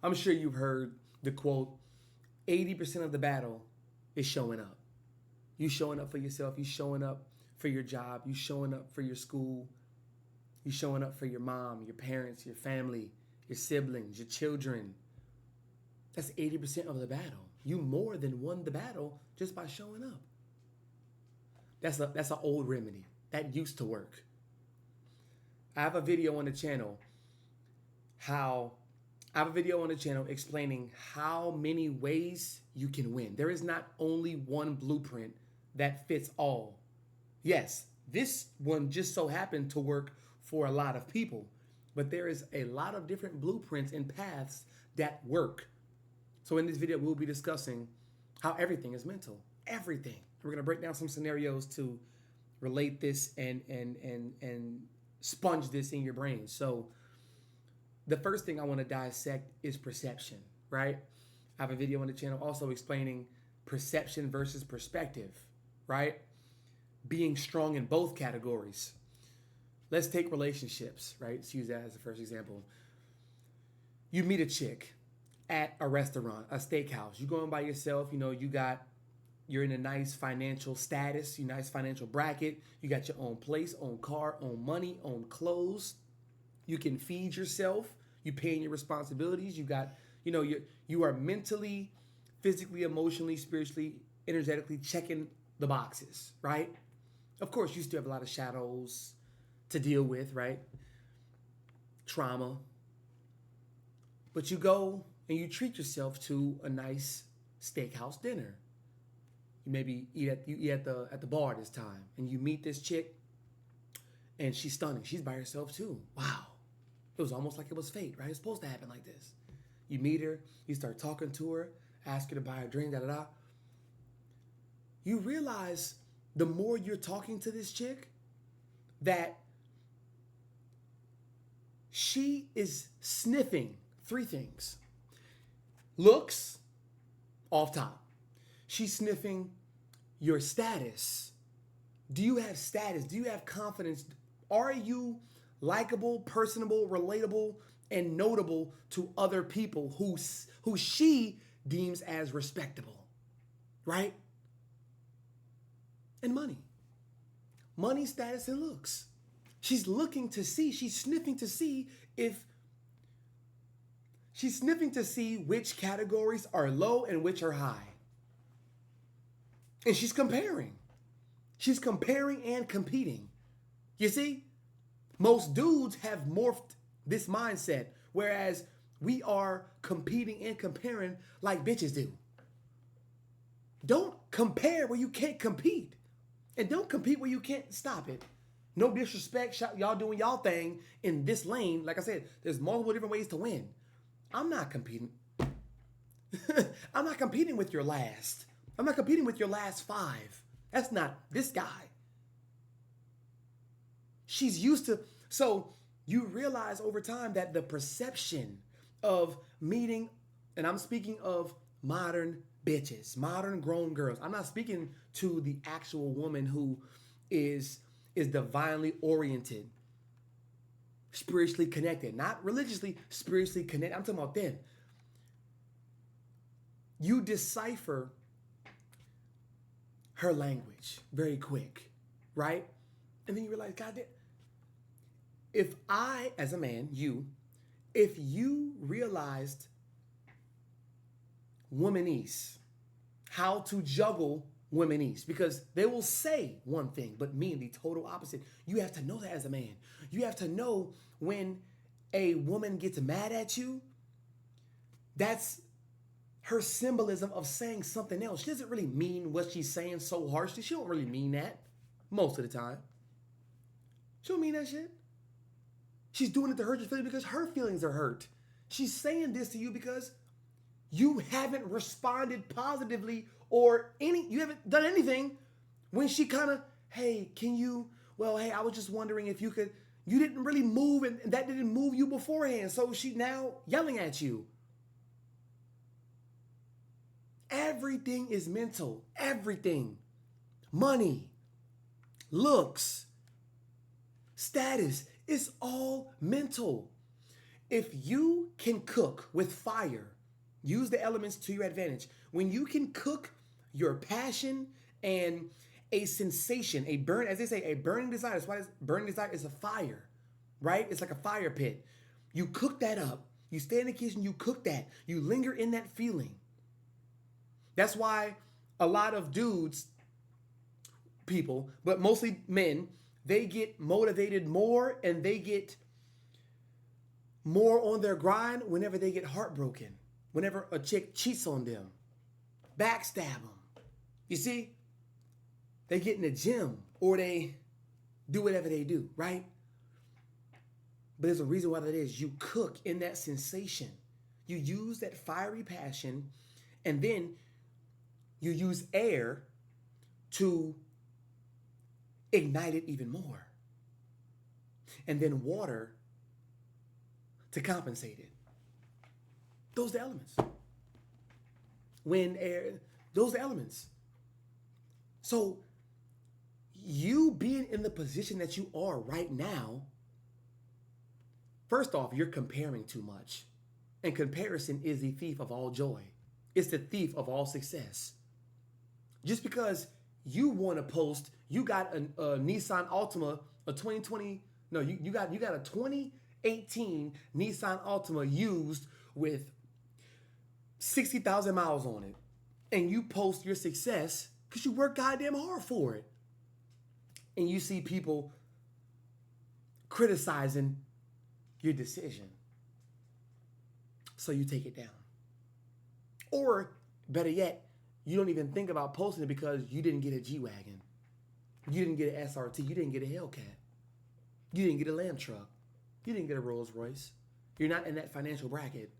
I'm sure you've heard the quote, 80% of the battle is showing up. You showing up for yourself. You showing up for your job. You showing up for your school. You showing up for your mom, your parents, your family, your siblings, your children. That's 80% of the battle. You more than won the battle just by showing up. That's an old remedy. That used to work. I have a video on the channel explaining how many ways you can win. There is not only one blueprint that fits all. Yes, this one just so happened to work for a lot of people, but there is a lot of different blueprints and paths that work. So in this video, we'll be discussing how everything is mental. Everything. We're going to break down some scenarios to relate this and sponge this in your brain. So the first thing I want to dissect is perception, right? I have a video on the channel also explaining perception versus perspective, right? Being strong in both categories. Let's take relationships, right? Let's use that as the first example. You meet a chick at a restaurant, a steakhouse. You're going by yourself, you're in a nice financial status, your nice financial bracket. You got your own place, own car, own money, own clothes. You can feed yourself. You're paying your responsibilities. You got, you are mentally, physically, emotionally, spiritually, energetically checking the boxes, right? Of course, you still have a lot of shadows to deal with, right? Trauma. But you go and you treat yourself to a nice steakhouse dinner. You maybe eat at the bar this time, and you meet this chick, and she's stunning. She's by herself too. Wow. It was almost like it was fate, right? It's supposed to happen like this. You meet her, you start talking to her, ask her to buy a drink, da-da-da. You realize the more you're talking to this chick, that she is sniffing three things. Looks, off top. She's sniffing your status. Do you have status? Do you have confidence? Are you likable, personable, relatable, and notable to other people who she deems as respectable, right? And money. Money, status, and looks. She's looking to see, she's sniffing to see which categories are low and which are high. And she's comparing. She's comparing and competing. You see? Most dudes have morphed this mindset, whereas we are competing and comparing like bitches do. Don't compare where you can't compete. And don't compete where you can't stop it. No disrespect, y'all doing y'all thing in this lane. Like I said, there's multiple different ways to win. I'm not competing. I'm not competing with your last. I'm not competing with your last five. That's not this guy. She's used to, so you realize over time that the perception of meeting, and I'm speaking of modern bitches, modern grown girls. I'm not speaking to the actual woman who is divinely oriented, spiritually connected, not religiously, spiritually connected. I'm talking about them. You decipher her language very quick, right? And then you realize, God damn, if I, as a man, if you realized womanese, how to juggle womanese, because they will say one thing, but mean the total opposite. You have to know that as a man. You have to know when a woman gets mad at you, that's her symbolism of saying something else. She doesn't really mean what she's saying so harshly. She don't really mean that most of the time. She don't mean that shit. She's doing it to hurt your feelings because her feelings are hurt. She's saying this to you because you haven't responded positively or you haven't done anything when she kind of, hey, I was just wondering if you could, you didn't really move and that didn't move you beforehand. So she now yelling at you. Everything is mental. Everything. Money, looks, status. It's all mental. if you can cook with fire, use the elements to your advantage. When you can cook your passion and a sensation, a burn, as they say, a burning desire. That's why burning desire is a fire, right? It's like a fire pit. You cook that up. You stay in the kitchen, you cook that. You linger in that feeling. That's why a lot of dudes, people, but mostly men, they get motivated more and they get more on their grind whenever they get heartbroken, whenever a chick cheats on them, backstab them. You see? They get in the gym or they do whatever they do, right? But there's a reason why that is. You cook in that sensation. You use that fiery passion, and then you use air to ignite it even more. And then water to compensate it. Those are the elements. Wind, air, those are the elements. So you being in the position that you are right now, first off, you're comparing too much. And comparison is the thief of all joy. It's the thief of all success. Just because you want to post, you got a Nissan Altima, a 2020, no, you got a 2018 Nissan Altima used with 60,000 miles on it. And you post your success because you work goddamn hard for it. And you see people criticizing your decision. So you take it down. Or better yet, you don't even think about posting it because you didn't get a G-Wagon. You didn't get an SRT. You didn't get a Hellcat. You didn't get a Lamb truck. You didn't get a Rolls Royce. You're not in that financial bracket.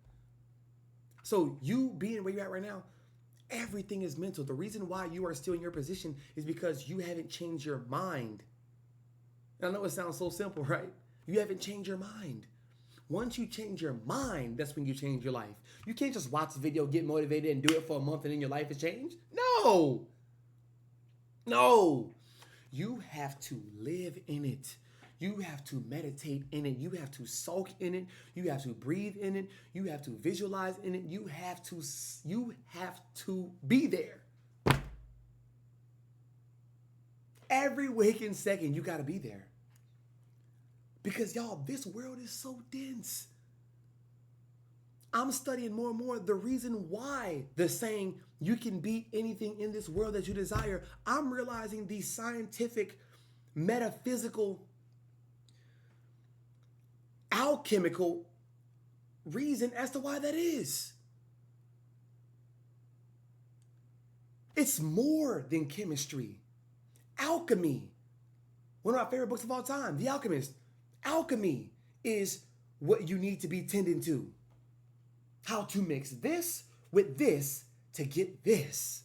So you being where you're at right now, everything is mental. The reason why you are still in your position is because you haven't changed your mind. And I know it sounds so simple, right? You haven't changed your mind. Once you change your mind, that's when you change your life. You can't just watch the video, get motivated, and do it for a month and then your life has changed. No. No. You have to live in it. You have to meditate in it. You have to soak in it. You have to breathe in it. You have to visualize in it. You have to be there. Every waking second, you got to be there. Because y'all, this world is so dense. I'm studying more and more the reason why the saying, you can be anything in this world that you desire. I'm realizing the scientific, metaphysical, alchemical reason as to why that is. It's more than chemistry. Alchemy. One of my favorite books of all time, The Alchemist. Alchemy is what you need to be tending to. How to mix this with this to get this.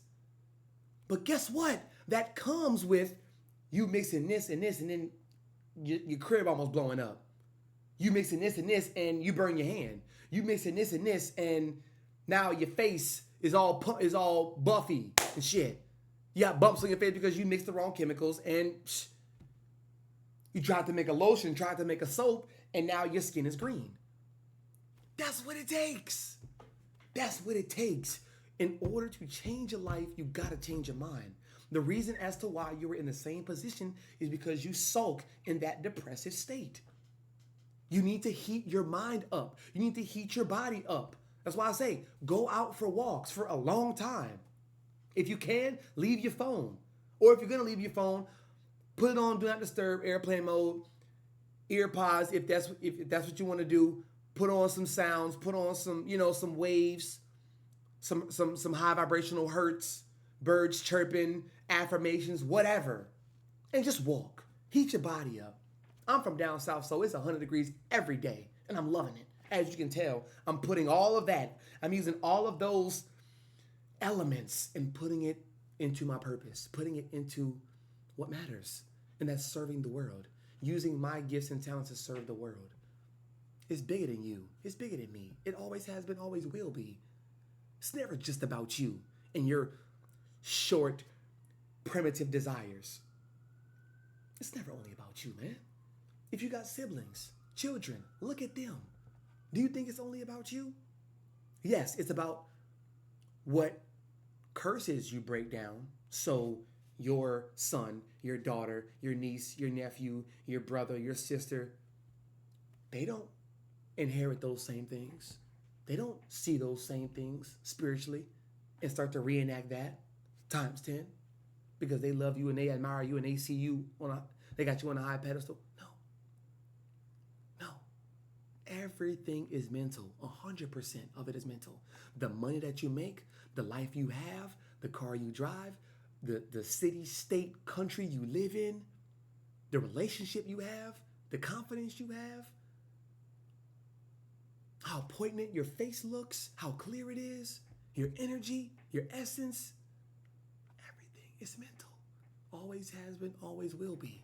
But guess what? That comes with you mixing this and this, and then your crib almost blowing up. You mixing this and this, and you burn your hand. You mixing this and this, and now your face is all buffy and shit. You got bumps on your face because you mixed the wrong chemicals, and you tried to make a lotion, tried to make a soap, and now your skin is green. That's what it takes. That's what it takes. In order to change your life, you got to change your mind. The reason as to why you were in the same position is because you sulk in that depressive state. You need to heat your mind up. You need to heat your body up. That's why I say, go out for walks for a long time. If you can, leave your phone. Or if you're going to leave your phone, put it on Do Not Disturb, airplane mode, earpods, if that's what you want to do. Put on some sounds, put on some waves, some high vibrational hertz, birds chirping, affirmations, whatever. And just walk. Heat your body up. I'm from down south, so it's 100 degrees every day, and I'm loving it. As you can tell, I'm putting all of that. I'm using all of those elements and putting it into my purpose, putting it into what matters, and that's serving the world, using my gifts and talents to serve the world. It's bigger than you. It's bigger than me. It always has been, always will be. It's never just about you and your short, primitive desires. It's never only about you, man. If you got siblings, children, look at them. Do you think it's only about you? Yes, it's about what curses you break down. So your son, your daughter, your niece, your nephew, your brother, your sister, they don't inherit those same things. They don't see those same things spiritually and start to reenact that times 10 because they love you and they admire you and they see you they got you on a high pedestal. No. Everything is mental. 100% of it is mental. The money that you make, the life you have, the car you drive, the city, state, country you live in, the relationship you have, the confidence you have, how poignant your face looks, how clear it is, your energy, your essence, everything is mental. Always has been, always will be.